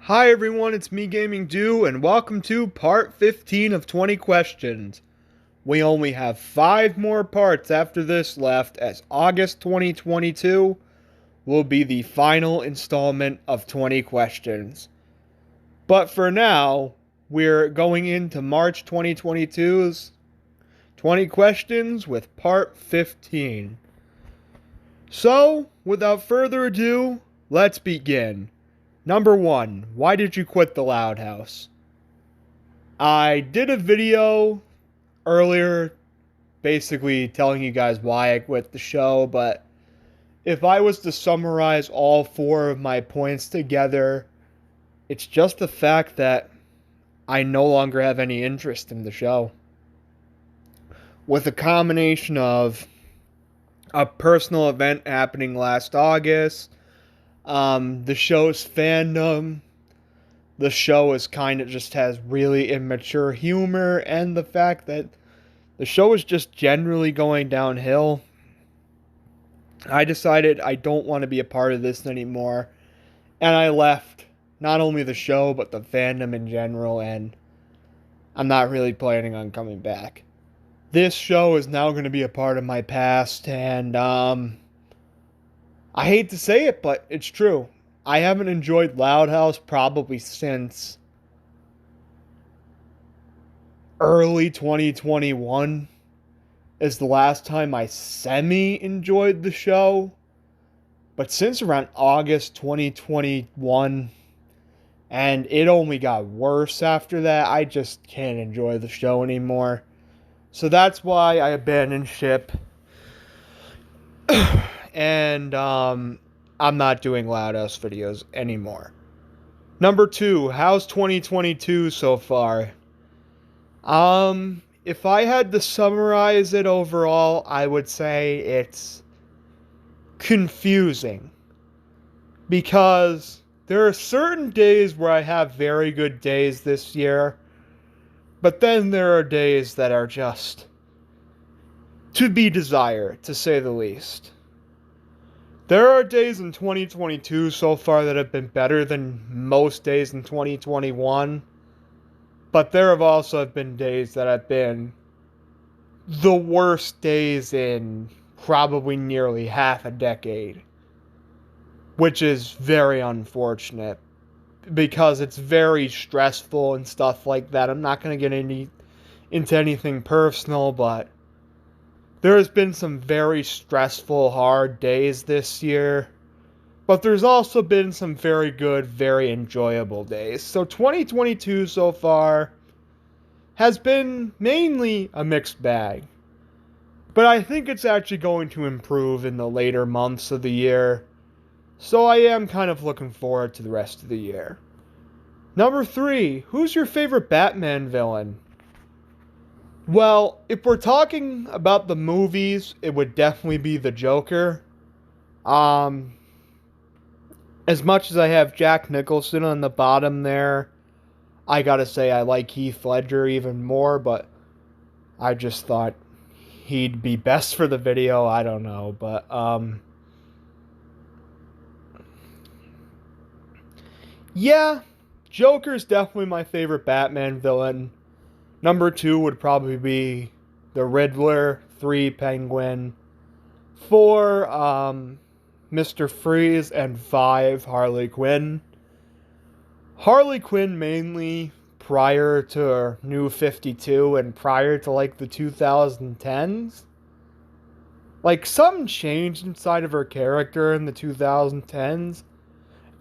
Hi everyone, it's me Gaming Do, and welcome to part 15 of 20 questions. We only have 5 more parts after this left, as August 2022 will be the final installment of 20 questions. But for now, we're going into March 2022's 20 questions with part 15. So, without further ado, let's begin. Number 1, why did you quit the Loud House? I did a video earlier basically telling you guys why I quit the show, but if I was to summarize all 4 of my points together, it's just the fact that I no longer have any interest in the show. With a combination of a personal event happening last August, the show's fandom, the show is kind of just has really immature humor, and the fact that the show is just generally going downhill, I decided I don't want to be a part of this anymore, and I left not only the show but the fandom in general, and I'm not really planning on coming back. This show is now going to be a part of my past, and I hate to say it, but it's true. I haven't enjoyed Loud House probably since early 2021 is the last time I semi-enjoyed the show. But since around August 2021, and it only got worse after that, I just can't enjoy the show anymore. So that's why I abandoned ship. And I'm not doing Loud House videos anymore. Number 2, how's 2022 so far? If I had to summarize it overall, I would say it's confusing. Because there are certain days where I have very good days this year, but then there are days that are just to be desired, to say the least. There are days in 2022 so far that have been better than most days in 2021. But there have also been days that have been the worst days in probably nearly half a decade. Which is very unfortunate. Because it's very stressful and stuff like that. I'm not going to get into anything personal, but there has been some very stressful, hard days this year. But there's also been some very good, very enjoyable days. So 2022 so far has been mainly a mixed bag. But I think it's actually going to improve in the later months of the year. So I am kind of looking forward to the rest of the year. Number 3, who's your favorite Batman villain? Well, if we're talking about the movies, it would definitely be the Joker. As much as I have Jack Nicholson on the bottom there, I gotta say I like Heath Ledger even more, but I just thought he'd be best for the video. I don't know, but yeah, Joker's definitely my favorite Batman villain. Number 2 would probably be the Riddler, 3 Penguin, 4 Mr. Freeze, and 5 Harley Quinn. Harley Quinn mainly prior to New 52 and prior to like the 2010s. Like something changed inside of her character in the 2010s.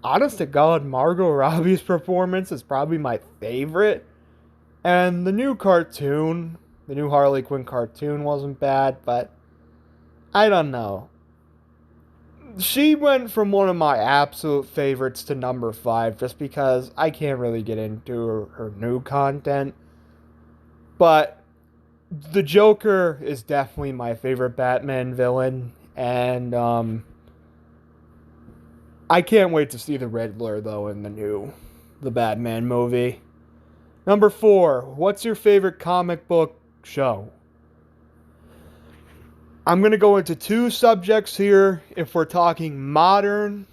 Honest to God, Margot Robbie's performance is probably my favorite. And the new cartoon, the new Harley Quinn cartoon wasn't bad, but I don't know. She went from one of my absolute favorites to number 5 just because I can't really get into her new content. But the Joker is definitely my favorite Batman villain, and I can't wait to see the Riddler though in the Batman movie. Number 4, what's your favorite comic book show? I'm going to go into 2 subjects here. If we're talking modern,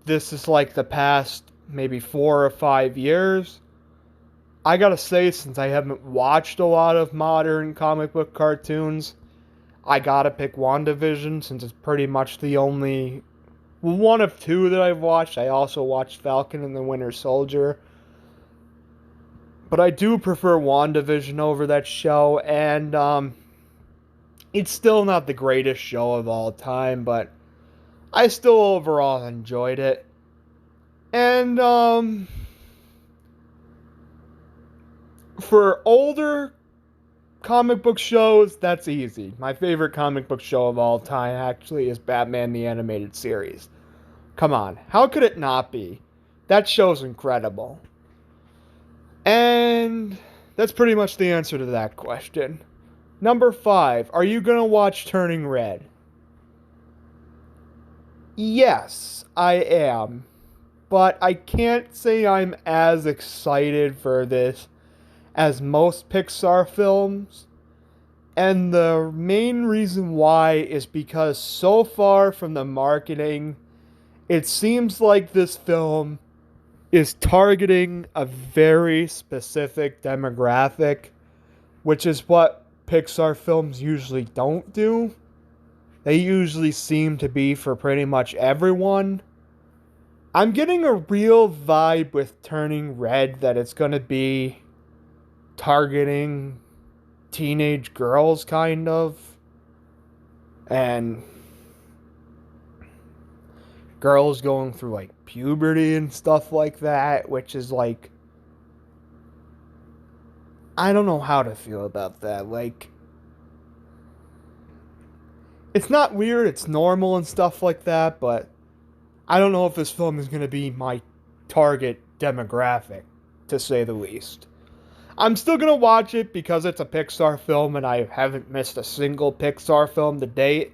this is like the past maybe 4 or 5 years. I gotta say, since I haven't watched a lot of modern comic book cartoons, I gotta pick WandaVision since it's pretty much the only one of two that I've watched. I also watched Falcon and the Winter Soldier. But I do prefer WandaVision over that show, and it's still not the greatest show of all time, but I still overall enjoyed it. And for older comic book shows, that's easy. My favorite comic book show of all time actually is Batman the Animated Series. Come on, how could it not be? That show's incredible. And that's pretty much the answer to that question. Number 5, are you going to watch Turning Red? Yes, I am. But I can't say I'm as excited for this as most Pixar films. And the main reason why is because so far from the marketing, it seems like this film is targeting a very specific demographic, which is what Pixar films usually don't do. They usually seem to be for pretty much everyone. I'm getting a real vibe with Turning Red that it's going to be targeting teenage girls, kind of. And girls going through, like, puberty and stuff like that, which is, like, I don't know how to feel about that. Like, it's not weird, it's normal and stuff like that, but I don't know if this film is going to be my target demographic, to say the least. I'm still going to watch it because it's a Pixar film and I haven't missed a single Pixar film to date.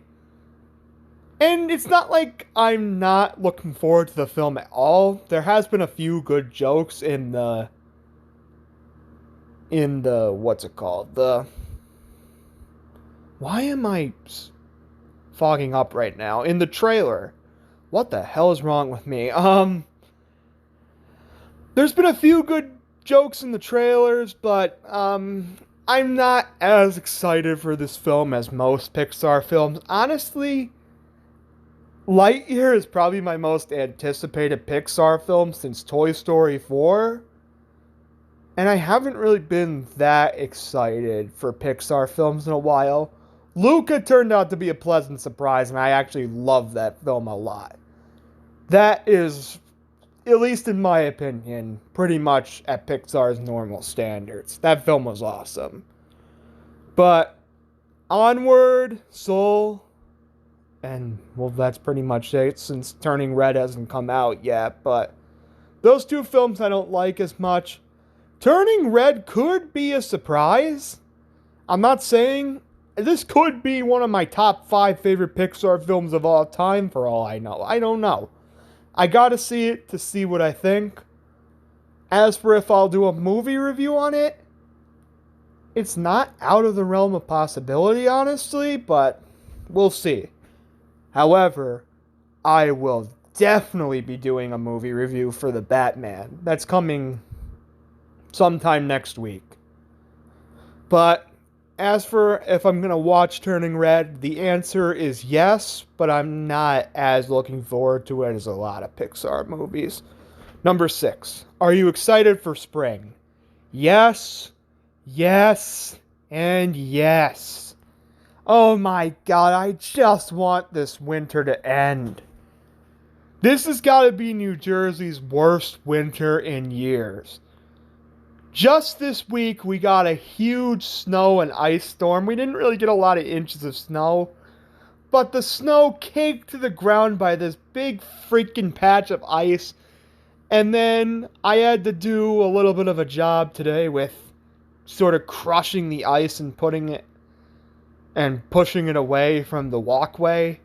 And it's not like I'm not looking forward to the film at all. There has been a few good jokes in the what's it called? Why am I fogging up right now? In the trailer. What the hell is wrong with me? There's been a few good jokes in the trailers, but I'm not as excited for this film as most Pixar films. Honestly, Lightyear is probably my most anticipated Pixar film since Toy Story 4. And I haven't really been that excited for Pixar films in a while. Luca turned out to be a pleasant surprise, and I actually love that film a lot. That is, at least in my opinion, pretty much at Pixar's normal standards. That film was awesome. But Onward, Soul, and, well, that's pretty much it since Turning Red hasn't come out yet. But those two films I don't like as much. Turning Red could be a surprise. I'm not saying this could be one of my top 5 favorite Pixar films of all time for all I know. I don't know. I gotta see it to see what I think. As for if I'll do a movie review on it, it's not out of the realm of possibility, honestly, but we'll see. However, I will definitely be doing a movie review for The Batman. That's coming sometime next week. But as for if I'm going to watch Turning Red, the answer is yes, but I'm not as looking forward to it as a lot of Pixar movies. Number 6. Are you excited for spring? Yes, yes, and yes. Oh my god, I just want this winter to end. This has got to be New Jersey's worst winter in years. Just this week, we got a huge snow and ice storm. We didn't really get a lot of inches of snow, but the snow caked to the ground by this big freaking patch of ice. And then I had to do a little bit of a job today with sort of crushing the ice and putting it and pushing it away from the walkway.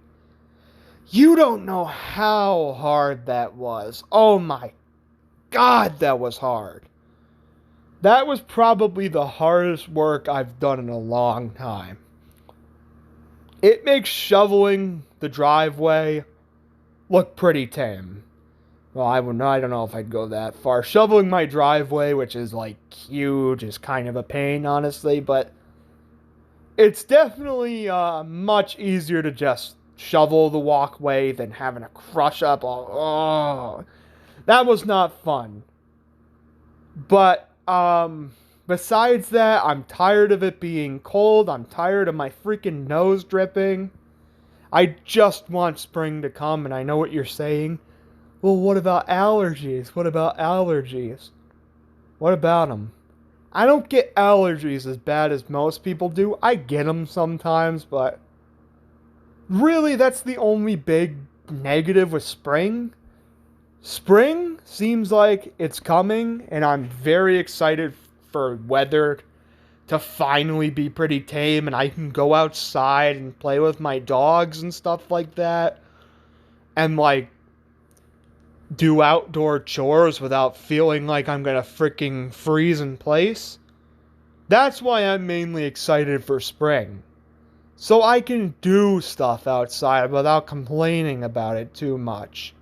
You don't know how hard that was. Oh my god, that was hard. That was probably the hardest work I've done in a long time. It makes shoveling the driveway look pretty tame. Well, I don't know if I'd go that far. Shoveling my driveway, which is like huge, is kind of a pain, honestly, but it's definitely much easier to just shovel the walkway than having to crush up all. Oh, that was not fun. But besides that, I'm tired of it being cold. I'm tired of my freaking nose dripping. I just want spring to come, and I know what you're saying. Well, what about allergies? What about allergies? What about them? I don't get allergies as bad as most people do. I get them sometimes, but really, that's the only big negative with spring. Spring seems like it's coming, and I'm very excited for weather to finally be pretty tame, and I can go outside and play with my dogs and stuff like that, and like do outdoor chores without feeling like I'm gonna freaking freeze in place. That's why I'm mainly excited for spring. So I can do stuff outside without complaining about it too much.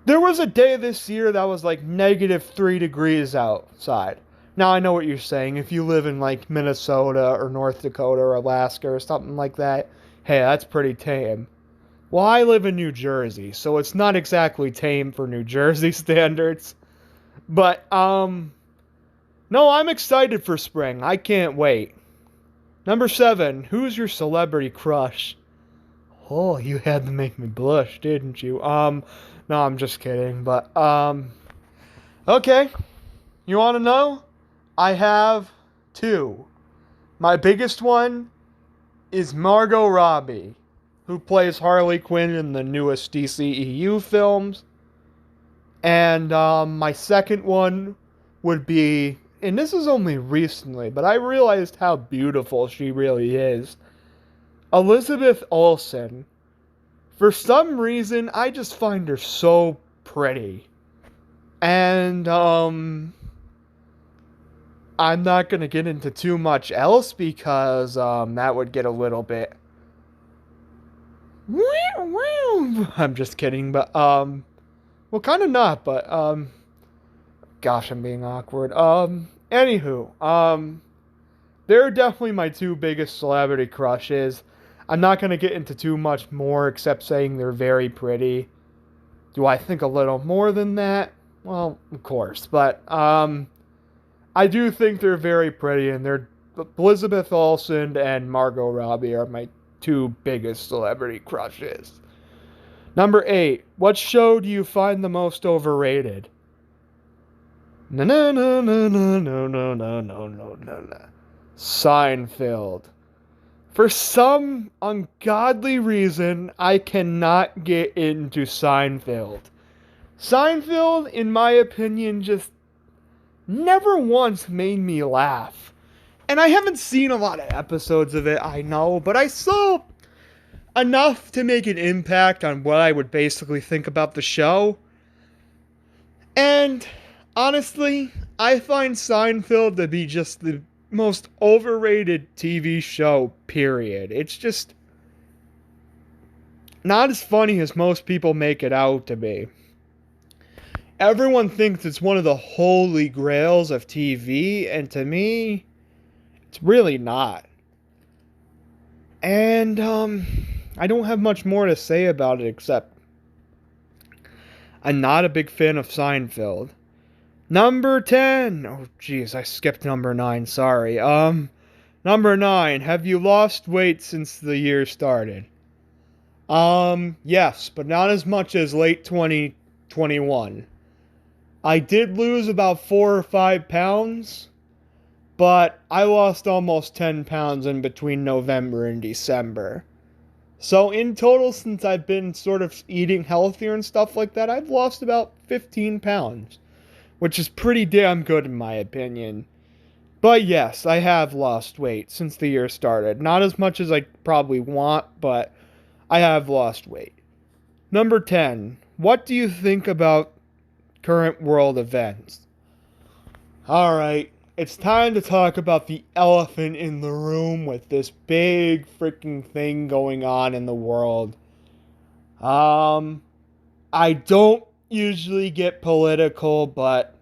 There was a day this year that was like -3 degrees outside. Now I know what you're saying. If you live in like Minnesota or North Dakota or Alaska or something like that, hey, that's pretty tame. Well, I live in New Jersey, so it's not exactly tame for New Jersey standards. But, no, I'm excited for spring. I can't wait. Number 7, who's your celebrity crush? Oh, you had to make me blush, didn't you? No, I'm just kidding, but, okay. You want to know? I have 2. My biggest one is Margot Robbie, who plays Harley Quinn in the newest DCEU films. And my second one would be, and this is only recently, but I realized how beautiful she really is, Elizabeth Olsen. For some reason, I just find her so pretty. And I'm not going to get into too much else because that would get a little bit... I'm just kidding, but well, kind of not, but gosh, I'm being awkward. Anywho, they're definitely my 2 biggest celebrity crushes. I'm not gonna get into too much more except saying they're very pretty. Do I think a little more than that? Well, of course, but I do think they're very pretty, and they're Elizabeth Olsen and Margot Robbie are my 2 biggest celebrity crushes. Number 8. What show do you find the most overrated? No, no, no, no, no, no, no, no, no, no, no. Seinfeld. For some ungodly reason, I cannot get into Seinfeld. Seinfeld, in my opinion, just never once made me laugh. And I haven't seen a lot of episodes of it, I know, but I saw enough to make an impact on what I would basically think about the show. And honestly, I find Seinfeld to be just the most overrated TV show, period. It's just not as funny as most people make it out to be. Everyone thinks it's one of the holy grails of TV, and to me, it's really not. And, I don't have much more to say about it except I'm not a big fan of Seinfeld. Number 10. Oh, jeez, I skipped number 9. Sorry. Number 9. Have you lost weight since the year started? Yes, but not as much as late 2021. I did lose about 4 or 5 pounds, but I lost almost 10 pounds in between November and December. So in total, since I've been sort of eating healthier and stuff like that, I've lost about 15 pounds, which is pretty damn good in my opinion. But yes, I have lost weight since the year started. Not as much as I probably want, but I have lost weight. Number 10. What do you think about current world events? Alright, it's time to talk about the elephant in the room with this big freaking thing going on in the world. I don't usually get political, but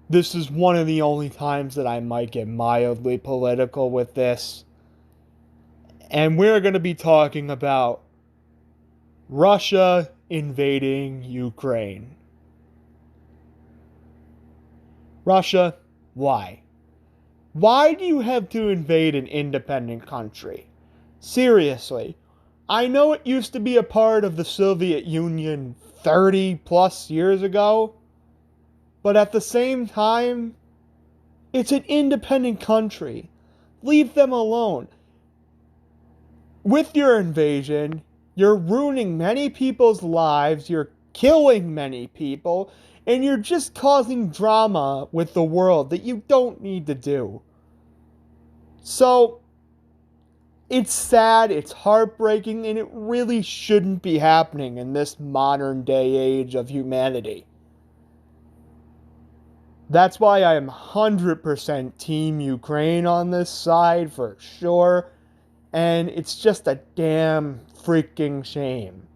this is one of the only times that I might get mildly political with this. And we're going to be talking about Russia invading Ukraine. Russia, why? Why do you have to invade an independent country? Seriously, I know it used to be a part of the Soviet Union 30 plus years ago, but at the same time, it's an independent country. Leave them alone. With your invasion, you're ruining many people's lives, you're killing many people, and you're just causing drama with the world that you don't need to do. So, it's sad, it's heartbreaking, and it really shouldn't be happening in this modern day age of humanity. That's why I am 100% Team Ukraine on this side for sure. And it's just a damn freaking shame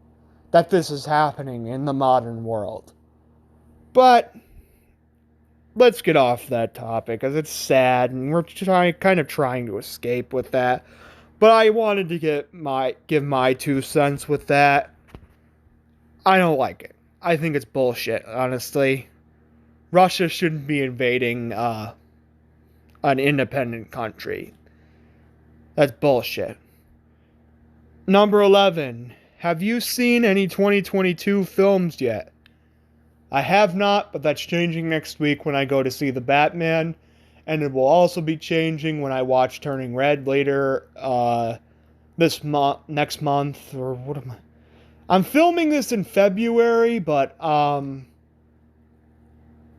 that this is happening in the modern world. But let's get off that topic because it's sad and we're kind of trying to escape with that. But I wanted to give my 2 cents with that. I don't like it. I think it's bullshit, honestly. Russia shouldn't be invading an independent country. That's bullshit. Number 11. Have you seen any 2022 films yet? I have not, but that's changing next week when I go to see The Batman. And it will also be changing when I watch Turning Red later next month. Or what am I? I'm filming this in February, but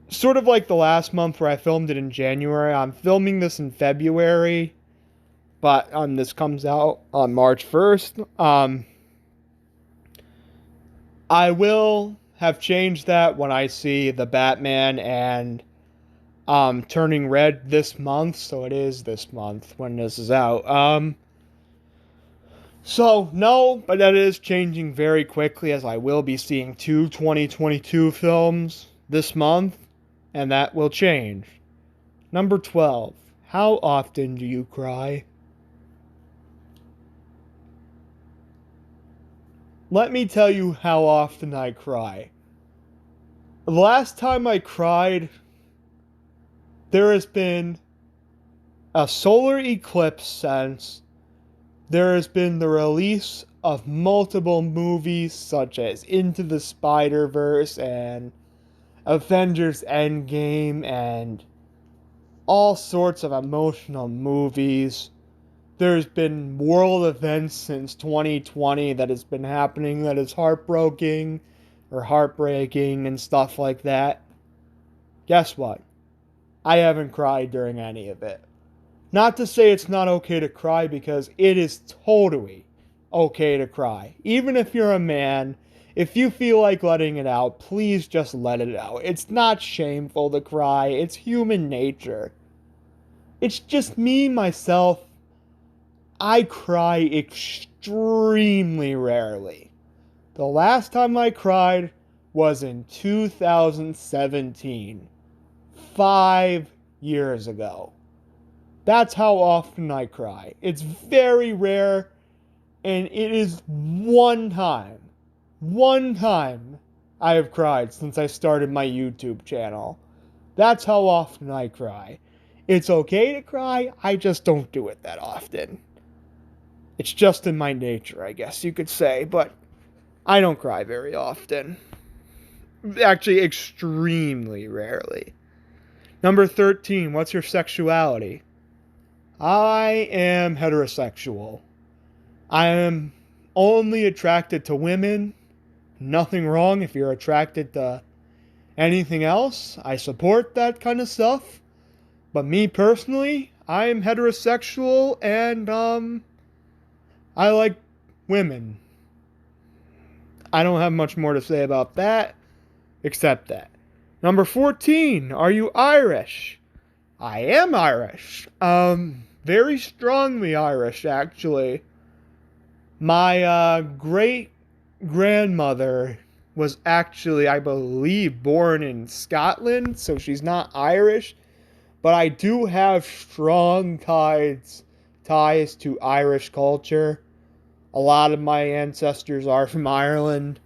sort of like the last month where I filmed it in January. I'm filming this in February, but this comes out on March 1st. I will have changed that when I see The Batman and Turning Red this month, so it is this month when this is out. So, no, but that is changing very quickly as I will be seeing 2 2022 films this month, and that will change. Number 12. How often do you cry? Let me tell you how often I cry. The last time I cried, there has been a solar eclipse since. There has been the release of multiple movies such as Into the Spider-Verse and Avengers Endgame and all sorts of emotional movies. There's been world events since 2020 that has been happening that is heartbreaking and stuff like that. Guess what? I haven't cried during any of it. Not to say it's not okay to cry, because it is totally okay to cry. Even if you're a man, if you feel like letting it out, please just let it out. It's not shameful to cry. It's human nature. It's just me, myself. I cry extremely rarely. The last time I cried was in 2017. 5 years ago. That's how often I cry. It's very rare, and it is one time I have cried since I started my YouTube channel. That's how often I cry. It's okay to cry, I just don't do it that often. It's just in my nature, I guess you could say, but I don't cry very often. Actually, extremely rarely. Number 13, what's your sexuality? I am heterosexual. I am only attracted to women. Nothing wrong if you're attracted to anything else. I support that kind of stuff. But me personally, I am heterosexual and I like women. I don't have much more to say about that, except that. Number 14, are you Irish? I am Irish. Very strongly Irish, actually. My great-grandmother was actually, I believe, born in Scotland, so she's not Irish. But I do have strong ties to Irish culture. A lot of my ancestors are from Ireland.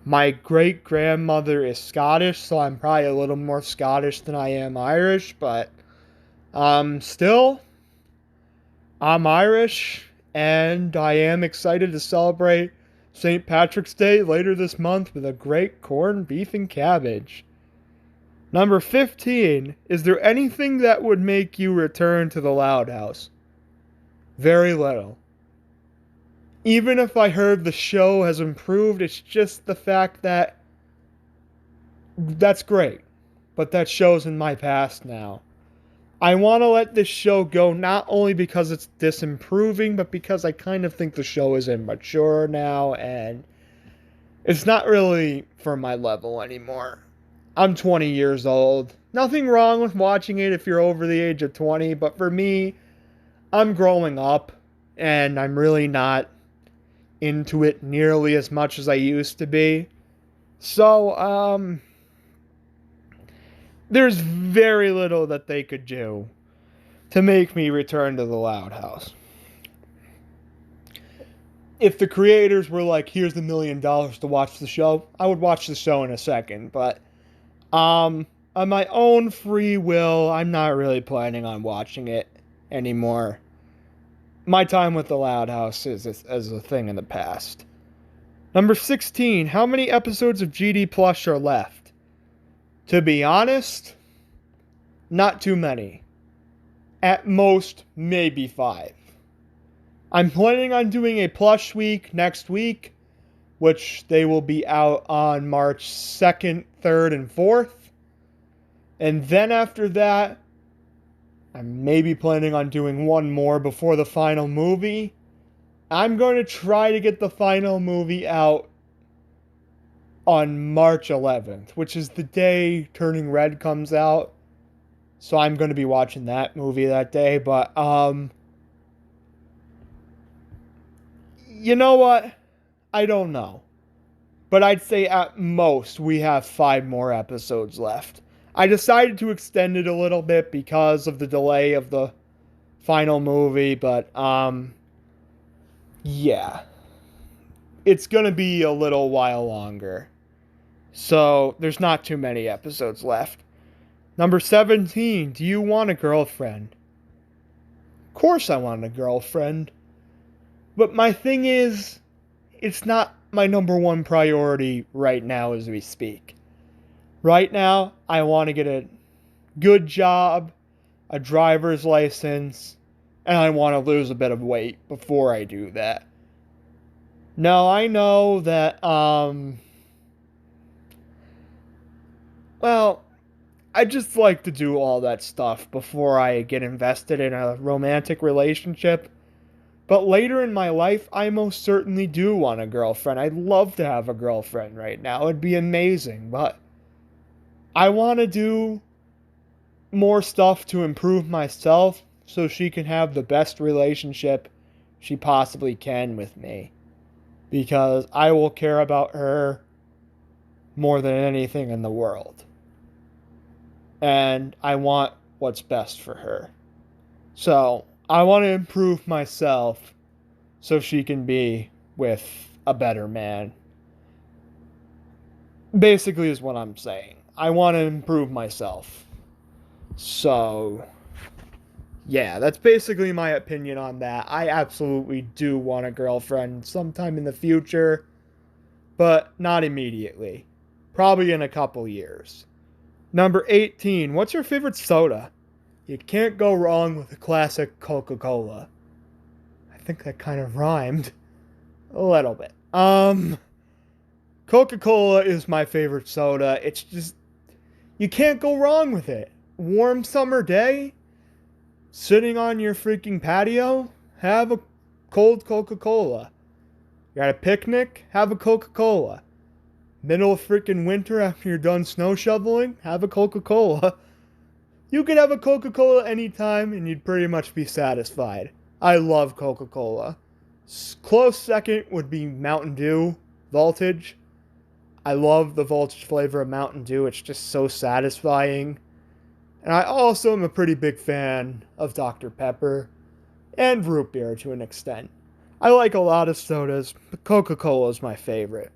My great grandmother is Scottish, so I'm probably a little more Scottish than I am Irish, but still, I'm Irish, and I am excited to celebrate St. Patrick's Day later this month with a great corned beef and cabbage. Number 15, is there anything that would make you return to the Loud House? Very little. Even if I heard the show has improved, it's just the fact that that's great. But that show's in my past now. I want to let this show go not only because it's disimproving, but because I kind of think the show is immature now and it's not really for my level anymore. I'm 20 years old. Nothing wrong with watching it if you're over the age of 20, but for me, I'm growing up and I'm really not into it nearly as much as I used to be. So, there's very little that they could do to make me return to the Loud House. If the creators were like, here's $1 million to watch the show, I would watch the show in a second. But on my own free will, I'm not really planning on watching it anymore. My time with the Loud House is a thing in the past. Number 16, how many episodes of GD Plus are left? To be honest, not too many. At most, maybe 5. I'm planning on doing a plush week next week, which they will be out on March 2nd, 3rd, and 4th. And then after that, I'm maybe planning on doing one more before the final movie. I'm going to try to get the final movie out on March 11th, which is the day Turning Red comes out. So I'm going to be watching that movie that day. But, you know what? I don't know. But I'd say at most we have 5 more episodes left. I decided to extend it a little bit because of the delay of the final movie. But, yeah. It's going to be a little while longer. So, there's not too many episodes left. Number 17, do you want a girlfriend? Of course I want a girlfriend. But my thing is, it's not my number one priority right now as we speak. Right now, I want to get a good job, a driver's license, and I want to lose a bit of weight before I do that. Now, I know that, well, I just like to do all that stuff before I get invested in a romantic relationship. But later in my life, I most certainly do want a girlfriend. I'd love to have a girlfriend right now. It'd be amazing. But I want to do more stuff to improve myself so she can have the best relationship she possibly can with me. Because I will care about her more than anything in the world. And I want what's best for her. So, I want to improve myself so she can be with a better man. Basically is what I'm saying. I want to improve myself. So, yeah, that's basically my opinion on that. I absolutely do want a girlfriend sometime in the future, but not immediately. Probably in a couple years. Number 18, what's your favorite soda? You can't go wrong with a classic Coca-Cola. I think that kind of rhymed. A little bit. Coca-Cola is my favorite soda. It's just, you can't go wrong with it. Warm summer day, sitting on your freaking patio, have a cold Coca-Cola. You're at a picnic, have a Coca-Cola. Middle of freaking winter after you're done snow shoveling, have a Coca-Cola. You could have a Coca-Cola anytime and you'd pretty much be satisfied. I love Coca-Cola. Close second would be Mountain Dew Voltage. I love the Voltage flavor of Mountain Dew. It's just so satisfying. And I also am a pretty big fan of Dr. Pepper and root beer to an extent. I like a lot of sodas, but Coca-Cola is my favorite.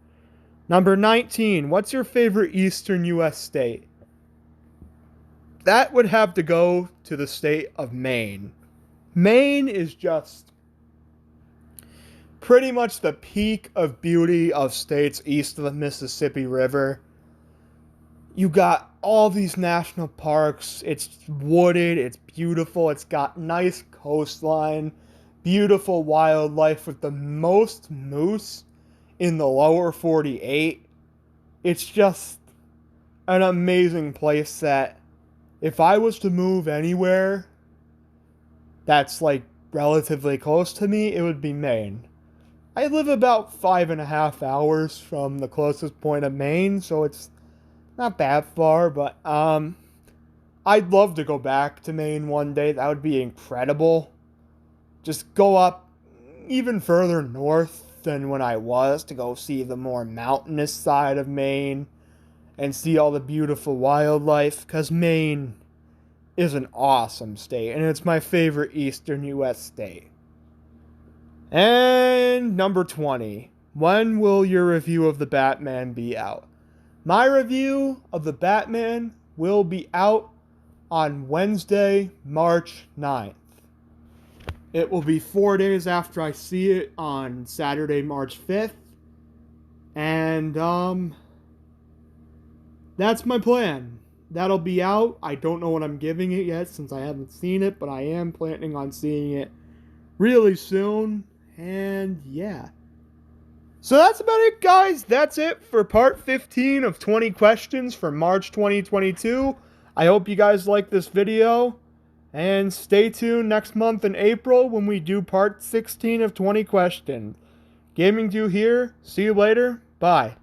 Number 19, what's your favorite Eastern U.S. state? That would have to go to the state of Maine. Maine is just pretty much the peak of beauty of states east of the Mississippi River. You got all these national parks. It's wooded, it's beautiful, it's got nice coastline, beautiful wildlife with the most moose in the lower 48. It's just an amazing place that if I was to move anywhere that's like relatively close to me, it would be Maine. I live about 5.5 hours from the closest point of Maine, so it's not that far, but I'd love to go back to Maine one day. That would be incredible. Just go up even further north than when I was to go see the more mountainous side of Maine and see all the beautiful wildlife, because Maine is an awesome state, and it's my favorite Eastern U.S. state. And number 20, when will your review of the Batman be out? My review of the Batman will be out on Wednesday, March 9th. It will be 4 days after I see it on Saturday, March 5th. And, that's my plan. That'll be out. I don't know what I'm giving it yet since I haven't seen it, but I am planning on seeing it really soon. And, yeah. So that's about it, guys. That's it for part 15 of 20 questions for March 2022. I hope you guys like this video. And stay tuned next month in April when we do part 16 of 20 questions. Gaming Do here. See you later. Bye.